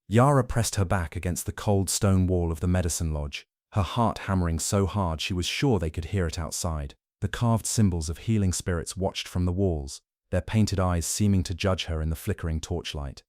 Yara pressed her back against the cold stone wall of the medicine lodge, her heart hammering so hard she was sure they could hear it outside. The carved symbols of healing spirits watched from the walls, their painted eyes seeming to judge her in the flickering torchlight.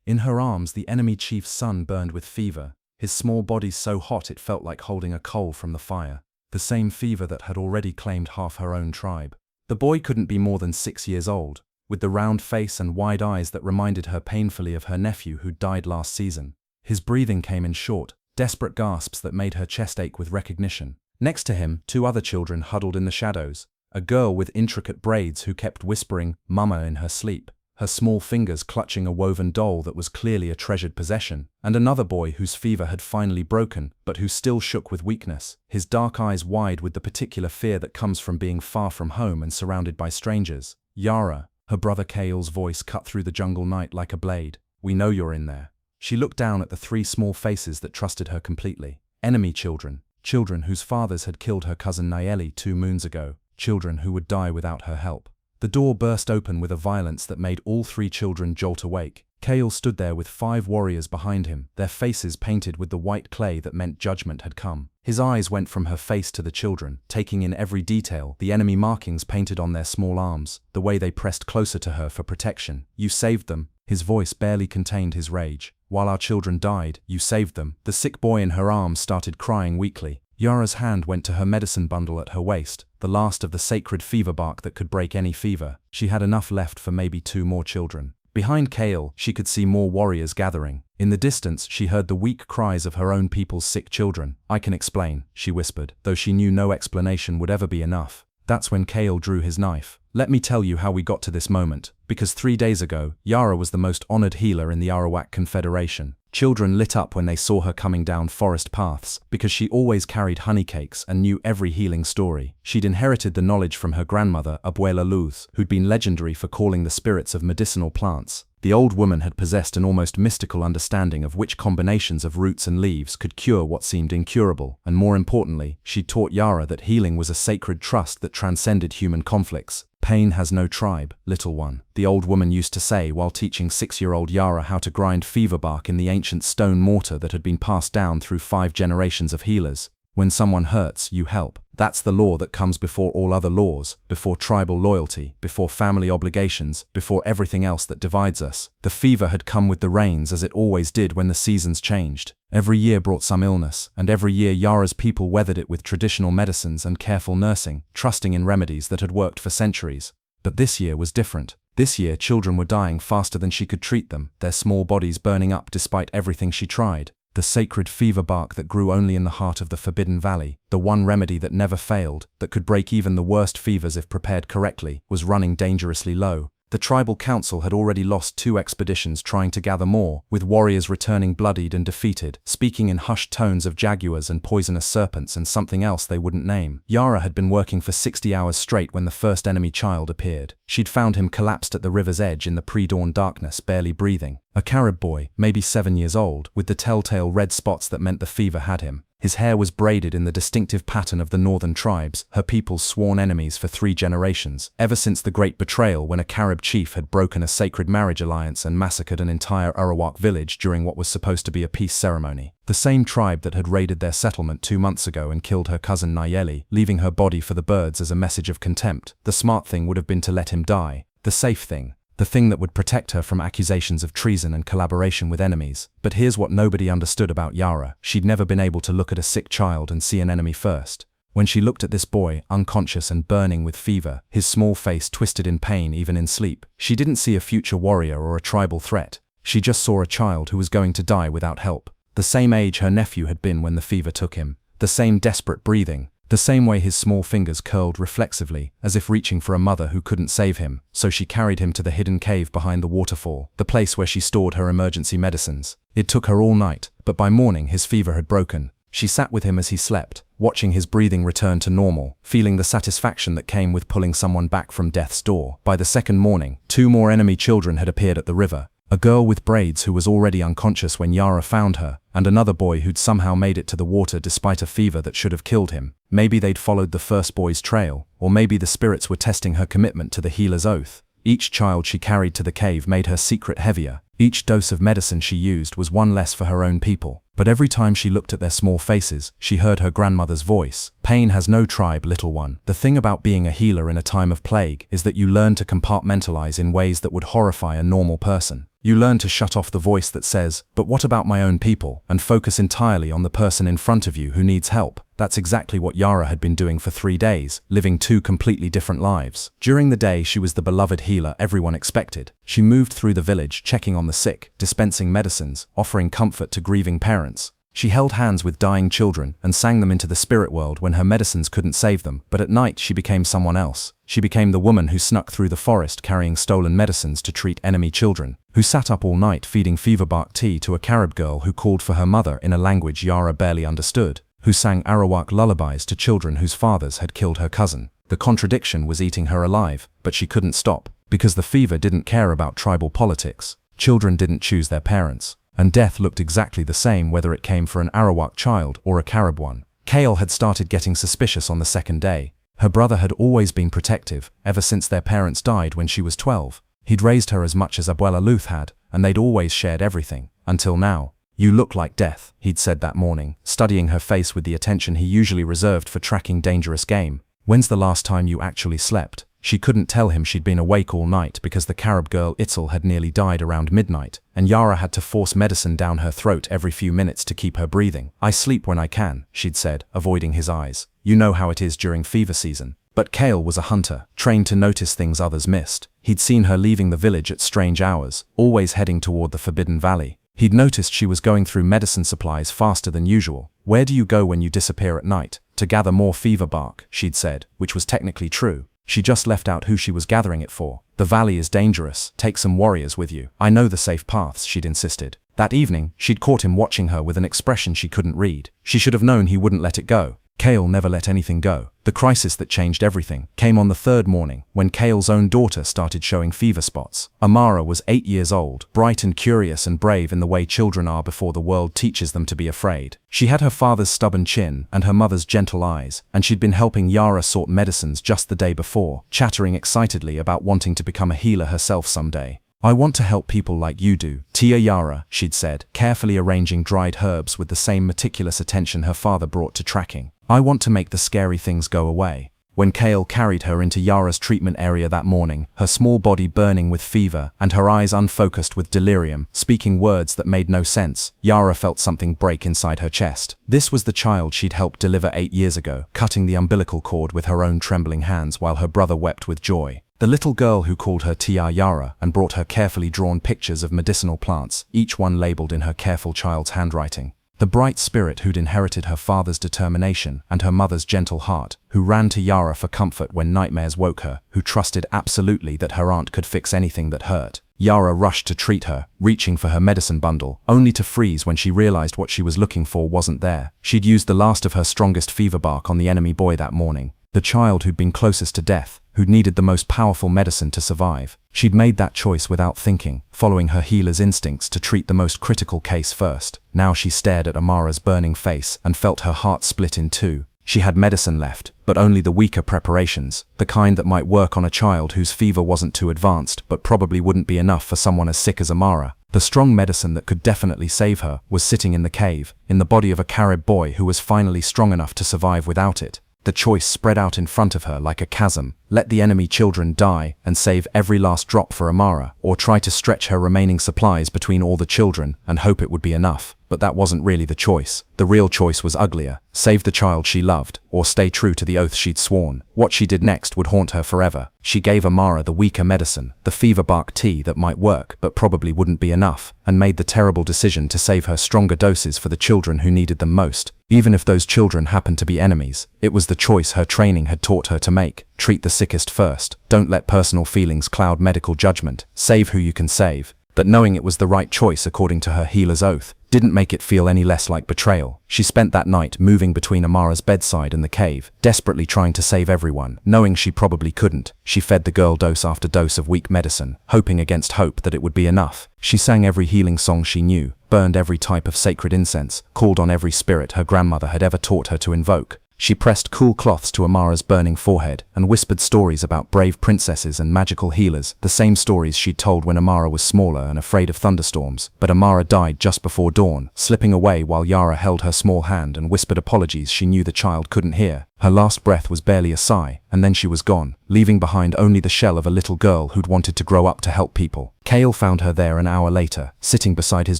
In her arms, the enemy chief's son burned with fever, his small body so hot it felt like holding a coal from the fire, the same fever that had already claimed half her own tribe. The boy couldn't be more than 6 years old, with the round face and wide eyes that reminded her painfully of her nephew who died last season. His breathing came in short, desperate gasps that made her chest ache with recognition. Next to him, 2 other children huddled in the shadows, a girl with intricate braids who kept whispering "Mama" in her sleep, her small fingers clutching a woven doll that was clearly a treasured possession, and another boy whose fever had finally broken, but who still shook with weakness, his dark eyes wide with the particular fear that comes from being far from home and surrounded by strangers. "Yara," her brother Kael's voice cut through the jungle night like a blade. "We know you're in there." She looked down at the 3 small faces that trusted her completely. Enemy children, children whose fathers had killed her cousin Nayeli 2 moons ago, children who would die without her help. The door burst open with a violence that made all 3 children jolt awake. Kael stood there with 5 warriors behind him, their faces painted with the white clay that meant judgment had come. His eyes went from her face to the children, taking in every detail, the enemy markings painted on their small arms, the way they pressed closer to her for protection. "You saved them." His voice barely contained his rage. "While our children died, you saved them." The sick boy in her arms started crying weakly. Yara's hand went to her medicine bundle at her waist, the last of the sacred fever bark that could break any fever. She had enough left for maybe 2 more children. Behind Kael, she could see more warriors gathering. In the distance, she heard the weak cries of her own people's sick children. "I can explain," she whispered, though she knew no explanation would ever be enough. That's when Kael drew his knife. "Let me tell you how we got to this moment, because 3 days ago, Yara was the most honored healer in the Arawak Confederation. Children lit up when they saw her coming down forest paths, because she always carried honeycakes and knew every healing story. She'd inherited the knowledge from her grandmother, Abuela Luz, who'd been legendary for calling the spirits of medicinal plants. The old woman had possessed an almost mystical understanding of which combinations of roots and leaves could cure what seemed incurable, and more importantly, she'd taught Yara that healing was a sacred trust that transcended human conflicts. "Pain has no tribe, little one," the old woman used to say while teaching 6-year-old Yara how to grind fever bark in the ancient stone mortar that had been passed down through 5 generations of healers. "When someone hurts, you help. That's the law that comes before all other laws, before tribal loyalty, before family obligations, before everything else that divides us." The fever had come with the rains, as it always did when the seasons changed. Every year brought some illness, and every year Yara's people weathered it with traditional medicines and careful nursing, trusting in remedies that had worked for centuries. But this year was different. This year children were dying faster than she could treat them, their small bodies burning up despite everything she tried. The sacred fever bark that grew only in the heart of the Forbidden Valley, the one remedy that never failed, that could break even the worst fevers if prepared correctly, was running dangerously low. The tribal council had already lost 2 expeditions trying to gather more, with warriors returning bloodied and defeated, speaking in hushed tones of jaguars and poisonous serpents and something else they wouldn't name. Yara had been working for 60 hours straight when the first enemy child appeared. She'd found him collapsed at the river's edge in the pre-dawn darkness, barely breathing. A Carib boy, maybe 7 years old, with the telltale red spots that meant the fever had him. His hair was braided in the distinctive pattern of the northern tribes, her people's sworn enemies for 3 generations, ever since the great betrayal when a Carib chief had broken a sacred marriage alliance and massacred an entire Arawak village during what was supposed to be a peace ceremony. The same tribe that had raided their settlement 2 months ago and killed her cousin Nayeli, leaving her body for the birds as a message of contempt. The smart thing would have been to let him die. The safe thing. The thing that would protect her from accusations of treason and collaboration with enemies. But here's what nobody understood about Yara. She'd never been able to look at a sick child and see an enemy first. When she looked at this boy, unconscious and burning with fever, his small face twisted in pain even in sleep, she didn't see a future warrior or a tribal threat. She just saw a child who was going to die without help. The same age her nephew had been when the fever took him. The same desperate breathing. The same way his small fingers curled reflexively, as if reaching for a mother who couldn't save him, so she carried him to the hidden cave behind the waterfall, the place where she stored her emergency medicines. It took her all night, but by morning his fever had broken. She sat with him as he slept, watching his breathing return to normal, feeling the satisfaction that came with pulling someone back from death's door. By the second morning, 2 more enemy children had appeared at the river. A girl with braids who was already unconscious when Yara found her, and another boy who'd somehow made it to the water despite a fever that should have killed him. Maybe they'd followed the first boy's trail, or maybe the spirits were testing her commitment to the healer's oath. Each child she carried to the cave made her secret heavier. Each dose of medicine she used was one less for her own people. But every time she looked at their small faces, she heard her grandmother's voice. Pain has no tribe, little one. The thing about being a healer in a time of plague is that you learn to compartmentalize in ways that would horrify a normal person. You learn to shut off the voice that says, "But what about my own people?" and focus entirely on the person in front of you who needs help. That's exactly what Yara had been doing for 3 days, living 2 completely different lives. During the day, she was the beloved healer everyone expected. She moved through the village, checking on the sick, dispensing medicines, offering comfort to grieving parents. She held hands with dying children and sang them into the spirit world when her medicines couldn't save them. But at night she became someone else. She became the woman who snuck through the forest carrying stolen medicines to treat enemy children, who sat up all night feeding fever bark tea to a Carib girl who called for her mother in a language Yara barely understood, who sang Arawak lullabies to children whose fathers had killed her cousin. The contradiction was eating her alive, but she couldn't stop, because the fever didn't care about tribal politics. Children didn't choose their parents. And death looked exactly the same whether it came for an Arawak child or a Carib one. Kale had started getting suspicious on the second day. Her brother had always been protective, ever since their parents died when she was 12. He'd raised her as much as Abuela Luth had, and they'd always shared everything, until now. "You look like death," he'd said that morning, studying her face with the attention he usually reserved for tracking dangerous game. "When's the last time you actually slept?" She couldn't tell him she'd been awake all night because the Carib girl Itzel had nearly died around midnight, and Yara had to force medicine down her throat every few minutes to keep her breathing. "I sleep when I can," she'd said, avoiding his eyes. "You know how it is during fever season." But Kale was a hunter, trained to notice things others missed. He'd seen her leaving the village at strange hours, always heading toward the Forbidden Valley. He'd noticed she was going through medicine supplies faster than usual. "Where do you go when you disappear at night?" "To gather more fever bark," she'd said, which was technically true. She just left out who she was gathering it for. "The valley is dangerous. Take some warriors with you." "I know the safe paths," she'd insisted. That evening, she'd caught him watching her with an expression she couldn't read. She should have known he wouldn't let it go. Kale never let anything go. The crisis that changed everything came on the 3rd morning, when Kale's own daughter started showing fever spots. Amara was 8 years old, bright and curious and brave in the way children are before the world teaches them to be afraid. She had her father's stubborn chin and her mother's gentle eyes, and she'd been helping Yara sort medicines just the day before, chattering excitedly about wanting to become a healer herself someday. "I want to help people like you do, Tia Yara," she'd said, carefully arranging dried herbs with the same meticulous attention her father brought to tracking. "I want to make the scary things go away." When Kale carried her into Yara's treatment area that morning, her small body burning with fever and her eyes unfocused with delirium, speaking words that made no sense, Yara felt something break inside her chest. This was the child she'd helped deliver 8 years ago, cutting the umbilical cord with her own trembling hands while her brother wept with joy. The little girl who called her Tia Yara and brought her carefully drawn pictures of medicinal plants, each one labeled in her careful child's handwriting. The bright spirit who'd inherited her father's determination and her mother's gentle heart, who ran to Yara for comfort when nightmares woke her, who trusted absolutely that her aunt could fix anything that hurt. Yara rushed to treat her, reaching for her medicine bundle, only to freeze when she realized what she was looking for wasn't there. She'd used the last of her strongest fever bark on the enemy boy that morning. The child who'd been closest to death, who'd needed the most powerful medicine to survive. She'd made that choice without thinking, following her healer's instincts to treat the most critical case first. Now she stared at Amara's burning face and felt her heart split in two. She had medicine left, but only the weaker preparations, the kind that might work on a child whose fever wasn't too advanced but probably wouldn't be enough for someone as sick as Amara. The strong medicine that could definitely save her was sitting in the cave, in the body of a Carib boy who was finally strong enough to survive without it. The choice spread out in front of her like a chasm: let the enemy children die and save every last drop for Amara, or try to stretch her remaining supplies between all the children and hope it would be enough. But that wasn't really the choice. The real choice was uglier: save the child she loved, or stay true to the oath she'd sworn. What she did next would haunt her forever. She gave Amara the weaker medicine, the fever bark tea that might work but probably wouldn't be enough, and made the terrible decision to save her stronger doses for the children who needed them most. Even if those children happened to be enemies, it was the choice her training had taught her to make. Treat the sickest first. Don't let personal feelings cloud medical judgment. Save who you can save. But knowing it was the right choice according to her healer's oath didn't make it feel any less like betrayal. She spent that night moving between Amara's bedside and the cave, desperately trying to save everyone. Knowing she probably couldn't, she fed the girl dose after dose of weak medicine, hoping against hope that it would be enough. She sang every healing song she knew, burned every type of sacred incense, called on every spirit her grandmother had ever taught her to invoke. She pressed cool cloths to Amara's burning forehead and whispered stories about brave princesses and magical healers, the same stories she'd told when Amara was smaller and afraid of thunderstorms. But Amara died just before dawn, slipping away while Yara held her small hand and whispered apologies she knew the child couldn't hear. Her last breath was barely a sigh, and then she was gone, leaving behind only the shell of a little girl who'd wanted to grow up to help people. Cale found her there an hour later, sitting beside his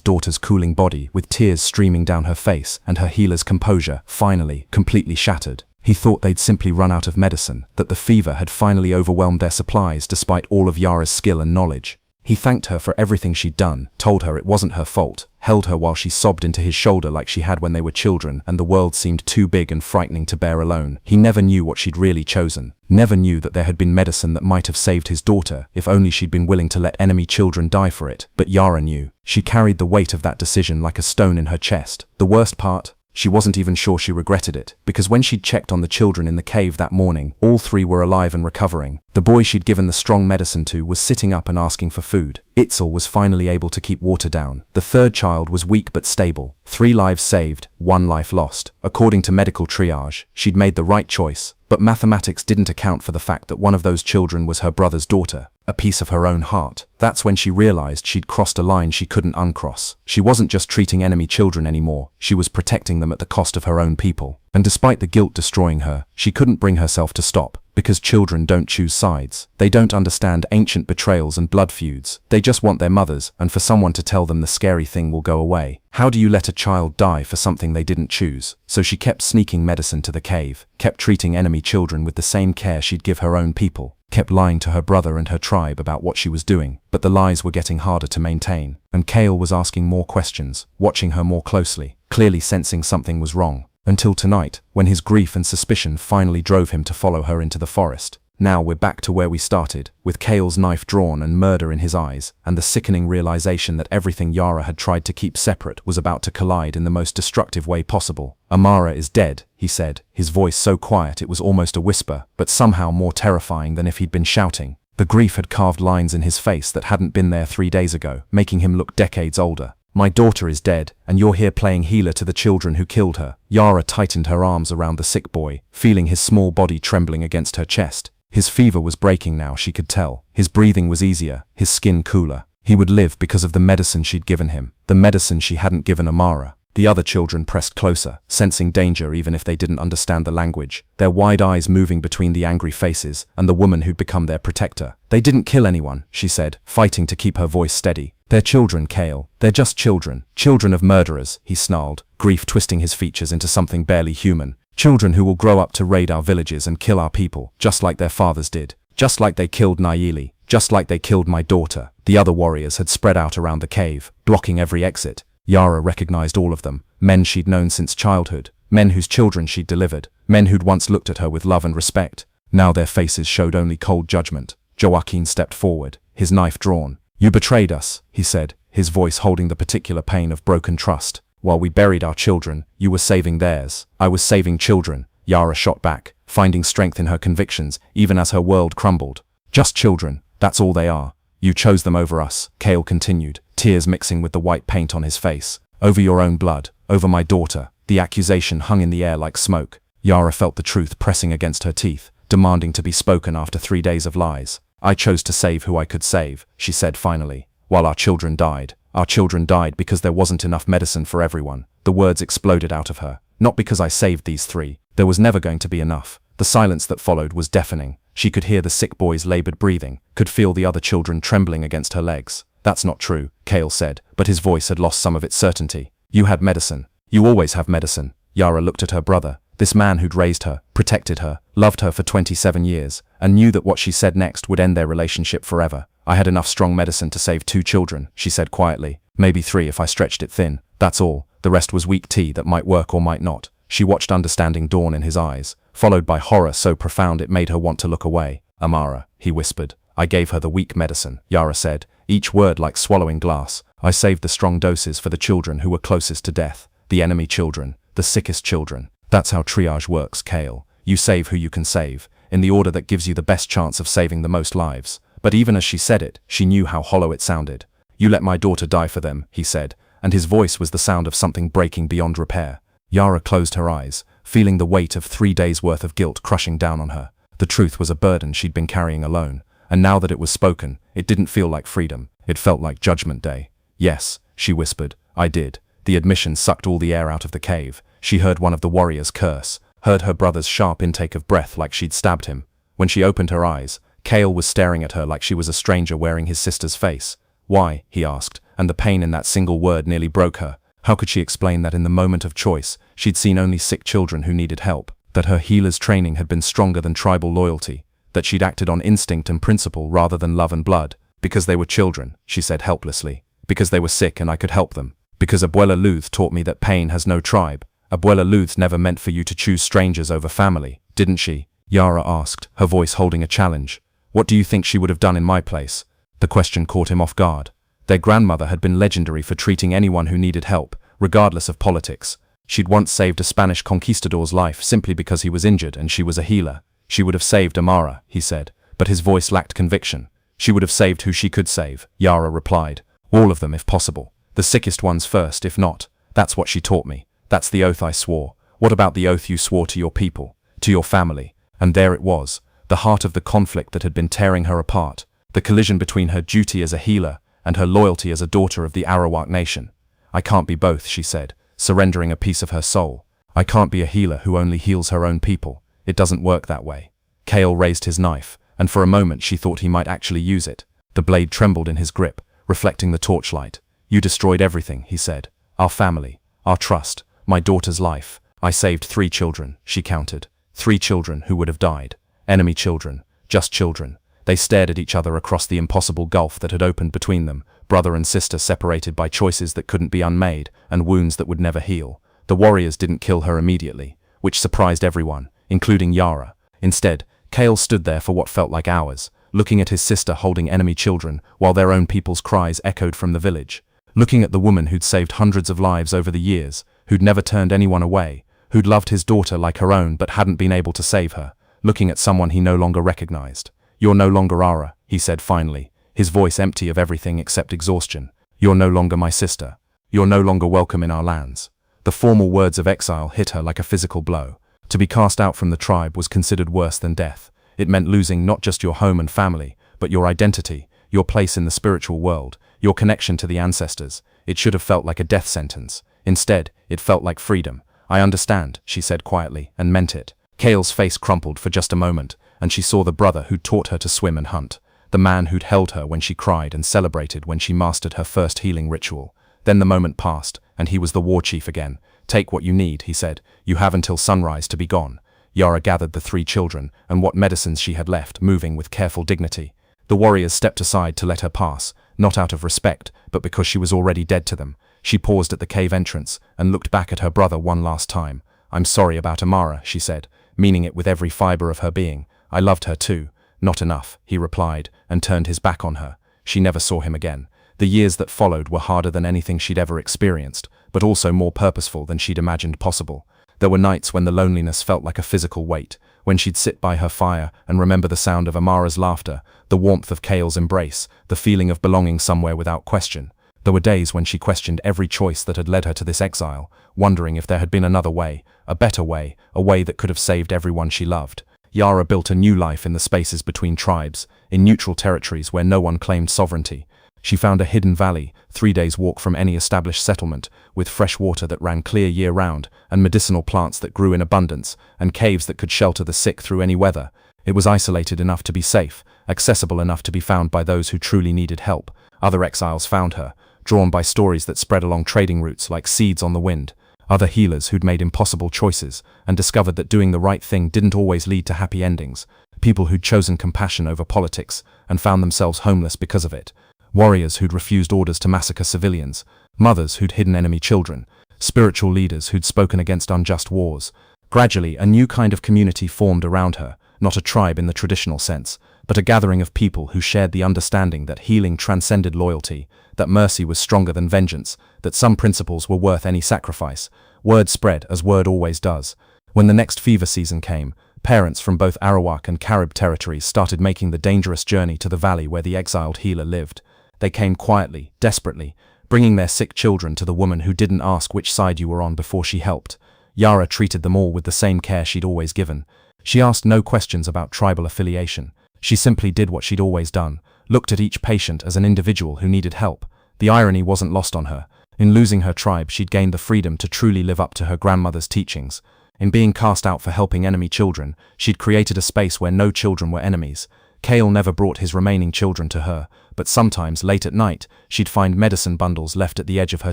daughter's cooling body, with tears streaming down her face and her healer's composure, finally, completely shattered. He thought they'd simply run out of medicine, that the fever had finally overwhelmed their supplies despite all of Yara's skill and knowledge. He thanked her for everything she'd done, told her it wasn't her fault, held her while she sobbed into his shoulder like she had when they were children and the world seemed too big and frightening to bear alone. He never knew what she'd really chosen, never knew that there had been medicine that might have saved his daughter if only she'd been willing to let enemy children die for it. But Yara knew. She carried the weight of that decision like a stone in her chest. The worst part? She wasn't even sure she regretted it, because when she'd checked on the children in the cave that morning, all three were alive and recovering. The boy she'd given the strong medicine to was sitting up and asking for food. Itzel was finally able to keep water down. The third child was weak but stable. 3 lives saved, 1 life lost. According to medical triage, she'd made the right choice, but mathematics didn't account for the fact that one of those children was her brother's daughter, a piece of her own heart. That's when she realized she'd crossed a line she couldn't uncross. She wasn't just treating enemy children anymore, she was protecting them at the cost of her own people. And despite the guilt destroying her, she couldn't bring herself to stop. Because children don't choose sides. They don't understand ancient betrayals and blood feuds. They just want their mothers, and for someone to tell them the scary thing will go away. How do you let a child die for something they didn't choose? So she kept sneaking medicine to the cave, kept treating enemy children with the same care she'd give her own people, kept lying to her brother and her tribe about what she was doing. But the lies were getting harder to maintain, and Cale was asking more questions, watching her more closely, clearly sensing something was wrong. Until tonight, when his grief and suspicion finally drove him to follow her into the forest. Now we're back to where we started, with Cale's knife drawn and murder in his eyes, and the sickening realization that everything Yara had tried to keep separate was about to collide in the most destructive way possible. Amara is dead, he said, his voice so quiet it was almost a whisper, but somehow more terrifying than if he'd been shouting. The grief had carved lines in his face that hadn't been there 3 days ago, making him look decades older. My daughter is dead, and you're here playing healer to the children who killed her. Yara tightened her arms around the sick boy, feeling his small body trembling against her chest. His fever was breaking now, she could tell. His breathing was easier, his skin cooler. He would live because of the medicine she'd given him, the medicine she hadn't given Amara. The other children pressed closer, sensing danger even if they didn't understand the language, their wide eyes moving between the angry faces and the woman who'd become their protector. They didn't kill anyone, she said, fighting to keep her voice steady. They're children, Cale. They're just children. Children of murderers, he snarled, grief twisting his features into something barely human. Children who will grow up to raid our villages and kill our people, just like their fathers did. Just like they killed Nayeli. Just like they killed my daughter. The other warriors had spread out around the cave, blocking every exit. Yara recognized all of them, men she'd known since childhood, men whose children she'd delivered, men who'd once looked at her with love and respect. Now their faces showed only cold judgment. Joaquin stepped forward, his knife drawn. You betrayed us, he said, his voice holding the particular pain of broken trust. While we buried our children, you were saving theirs. I was saving children, Yara shot back, finding strength in her convictions, even as her world crumbled. Just children, that's all they are. You chose them over us, Cale continued, tears mixing with the white paint on his face. Over your own blood, over my daughter. The accusation hung in the air like smoke. Yara felt the truth pressing against her teeth, demanding to be spoken after 3 days of lies. I chose to save who I could save, she said finally, while our children died. Our children died because there wasn't enough medicine for everyone. The words exploded out of her. Not because I saved these 3. There was never going to be enough. The silence that followed was deafening. She could hear the sick boy's labored breathing, could feel the other children trembling against her legs. That's not true, Cale said, but his voice had lost some of its certainty. You had medicine. You always have medicine. Yara looked at her brother, this man who'd raised her, protected her, loved her for 27 years, and knew that what she said next would end their relationship forever. I had enough strong medicine to save 2 children, she said quietly. Maybe 3 if I stretched it thin. That's all. The rest was weak tea that might work or might not. She watched understanding dawn in his eyes, followed by horror so profound it made her want to look away. Amara, he whispered. I gave her the weak medicine, Yara said, each word like swallowing glass. I saved the strong doses for the children who were closest to death, the enemy children, the sickest children. That's how triage works, Cale. You save who you can save, in the order that gives you the best chance of saving the most lives. But even as she said it, she knew how hollow it sounded. You let my daughter die for them, he said, and his voice was the sound of something breaking beyond repair. Yara closed her eyes, feeling the weight of 3 days' worth of guilt crushing down on her. The truth was a burden she'd been carrying alone, and now that it was spoken, it didn't feel like freedom. It felt like Judgment Day. "Yes," she whispered, "I did." The admission sucked all the air out of the cave. She heard one of the warriors curse, heard her brother's sharp intake of breath like she'd stabbed him. When she opened her eyes, Cale was staring at her like she was a stranger wearing his sister's face. "Why?" he asked, and the pain in that single word nearly broke her. How could she explain that in the moment of choice, she'd seen only sick children who needed help, that her healer's training had been stronger than tribal loyalty, that she'd acted on instinct and principle rather than love and blood? "Because they were children," she said helplessly. "Because they were sick and I could help them. Because Abuela Luth taught me that pain has no tribe. Abuela Luth never meant for you to choose strangers over family, didn't she?" Yara asked, her voice holding a challenge. "What do you think she would have done in my place?" The question caught him off guard. Their grandmother had been legendary for treating anyone who needed help, regardless of politics. She'd once saved a Spanish conquistador's life simply because he was injured and she was a healer. "She would have saved Amara," he said, but his voice lacked conviction. "She would have saved who she could save," Yara replied. "All of them if possible. The sickest ones first, if not. That's what she taught me. That's the oath I swore. What about the oath you swore to your people, to your family?" And there it was, the heart of the conflict that had been tearing her apart, the collision between her duty as a healer and her loyalty as a daughter of the Arawak nation. "I can't be both," she said, surrendering a piece of her soul. "I can't be a healer who only heals her own people. It doesn't work that way." Cale raised his knife, and for a moment she thought he might actually use it. The blade trembled in his grip, reflecting the torchlight. "You destroyed everything," he said. "Our family, our trust, my daughter's life. I saved 3 children," she counted. 3 children who would have died. Enemy children, just children. They stared at each other across the impossible gulf that had opened between them, brother and sister separated by choices that couldn't be unmade and wounds that would never heal. The warriors didn't kill her immediately, which surprised everyone, including Yara. Instead, Cale stood there for what felt like hours, looking at his sister holding enemy children while their own people's cries echoed from the village. Looking at the woman who'd saved hundreds of lives over the years, who'd never turned anyone away, who'd loved his daughter like her own but hadn't been able to save her. Looking at someone he no longer recognized. "You're no longer Ara," he said finally, his voice empty of everything except exhaustion. "You're no longer my sister. You're no longer welcome in our lands." The formal words of exile hit her like a physical blow. To be cast out from the tribe was considered worse than death. It meant losing not just your home and family, but your identity, your place in the spiritual world, your connection to the ancestors. It should have felt like a death sentence. Instead, it felt like freedom. "I understand," she said quietly, and meant it. Cale's face crumpled for just a moment, and she saw the brother who'd taught her to swim and hunt, the man who'd held her when she cried and celebrated when she mastered her first healing ritual. Then the moment passed, and he was the war chief again. "Take what you need," he said. "You have until sunrise to be gone." Yara gathered the 3 children and what medicines she had left, moving with careful dignity. The warriors stepped aside to let her pass, not out of respect, but because she was already dead to them. She paused at the cave entrance and looked back at her brother one last time. "I'm sorry about Amara," she said, meaning it with every fiber of her being. "I loved her too." "Not enough," he replied, and turned his back on her. She never saw him again. The years that followed were harder than anything she'd ever experienced, but also more purposeful than she'd imagined possible. There were nights when the loneliness felt like a physical weight, when she'd sit by her fire and remember the sound of Amara's laughter, the warmth of Cale's embrace, the feeling of belonging somewhere without question. There were days when she questioned every choice that had led her to this exile, wondering if there had been another way, a better way, a way that could have saved everyone she loved. Yara built a new life in the spaces between tribes, in neutral territories where no one claimed sovereignty. She found a hidden valley, 3 days' walk from any established settlement, with fresh water that ran clear year-round, and medicinal plants that grew in abundance, and caves that could shelter the sick through any weather. It was isolated enough to be safe, accessible enough to be found by those who truly needed help. Other exiles found her, drawn by stories that spread along trading routes like seeds on the wind. Other healers who'd made impossible choices and discovered that doing the right thing didn't always lead to happy endings. People who'd chosen compassion over politics and found themselves homeless because of it. Warriors who'd refused orders to massacre civilians. Mothers who'd hidden enemy children. Spiritual leaders who'd spoken against unjust wars. Gradually, a new kind of community formed around her, not a tribe in the traditional sense, but a gathering of people who shared the understanding that healing transcended loyalty, that mercy was stronger than vengeance, that some principles were worth any sacrifice. Word spread, as word always does. When the next fever season came, parents from both Arawak and Carib territories started making the dangerous journey to the valley where the exiled healer lived. They came quietly, desperately, bringing their sick children to the woman who didn't ask which side you were on before she helped. Yara treated them all with the same care she'd always given. She asked no questions about tribal affiliation. She simply did what she'd always done, looked at each patient as an individual who needed help. The irony wasn't lost on her. In losing her tribe, she'd gained the freedom to truly live up to her grandmother's teachings. In being cast out for helping enemy children, she'd created a space where no children were enemies. Kale never brought his remaining children to her, but sometimes, late at night, she'd find medicine bundles left at the edge of her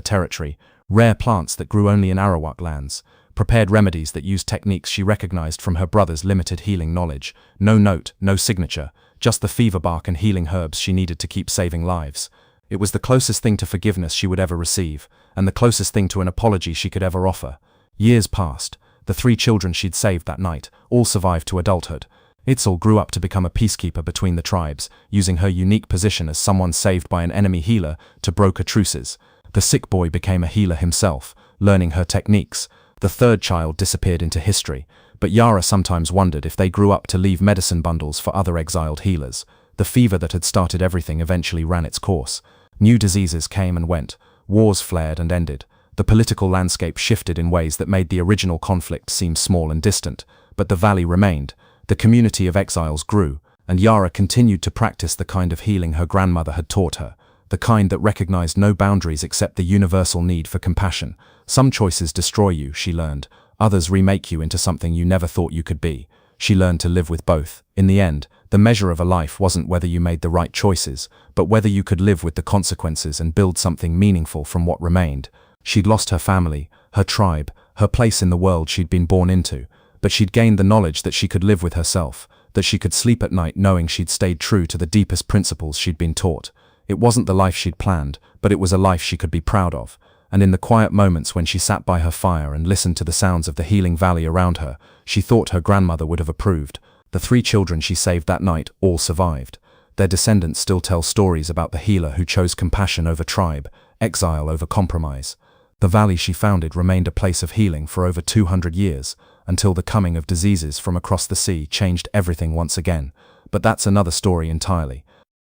territory, rare plants that grew only in Arawak lands, prepared remedies that used techniques she recognized from her brother's limited healing knowledge. No note, no signature, just the fever bark and healing herbs she needed to keep saving lives. It was the closest thing to forgiveness she would ever receive, and the closest thing to an apology she could ever offer. Years passed. The 3 children she'd saved that night all survived to adulthood. Itzel grew up to become a peacekeeper between the tribes, using her unique position as someone saved by an enemy healer to broker truces. The sick boy became a healer himself, learning her techniques. The 3rd child disappeared into history, but Yara sometimes wondered if they grew up to leave medicine bundles for other exiled healers. The fever that had started everything eventually ran its course. New diseases came and went. Wars flared and ended. The political landscape shifted in ways that made the original conflict seem small and distant, but the valley remained. The community of exiles grew, and Yara continued to practice the kind of healing her grandmother had taught her, the kind that recognized no boundaries except the universal need for compassion. Some choices destroy you, she learned. Others remake you into something you never thought you could be. She learned to live with both. In the end, the measure of a life wasn't whether you made the right choices, but whether you could live with the consequences and build something meaningful from what remained. She'd lost her family, her tribe, her place in the world she'd been born into, but she'd gained the knowledge that she could live with herself, that she could sleep at night knowing she'd stayed true to the deepest principles she'd been taught. It wasn't the life she'd planned, but it was a life she could be proud of. And in the quiet moments when she sat by her fire and listened to the sounds of the healing valley around her, she thought her grandmother would have approved. The 3 children she saved that night all survived. Their descendants still tell stories about the healer who chose compassion over tribe, exile over compromise. The valley she founded remained a place of healing for over 200 years, until the coming of diseases from across the sea changed everything once again. But that's another story entirely.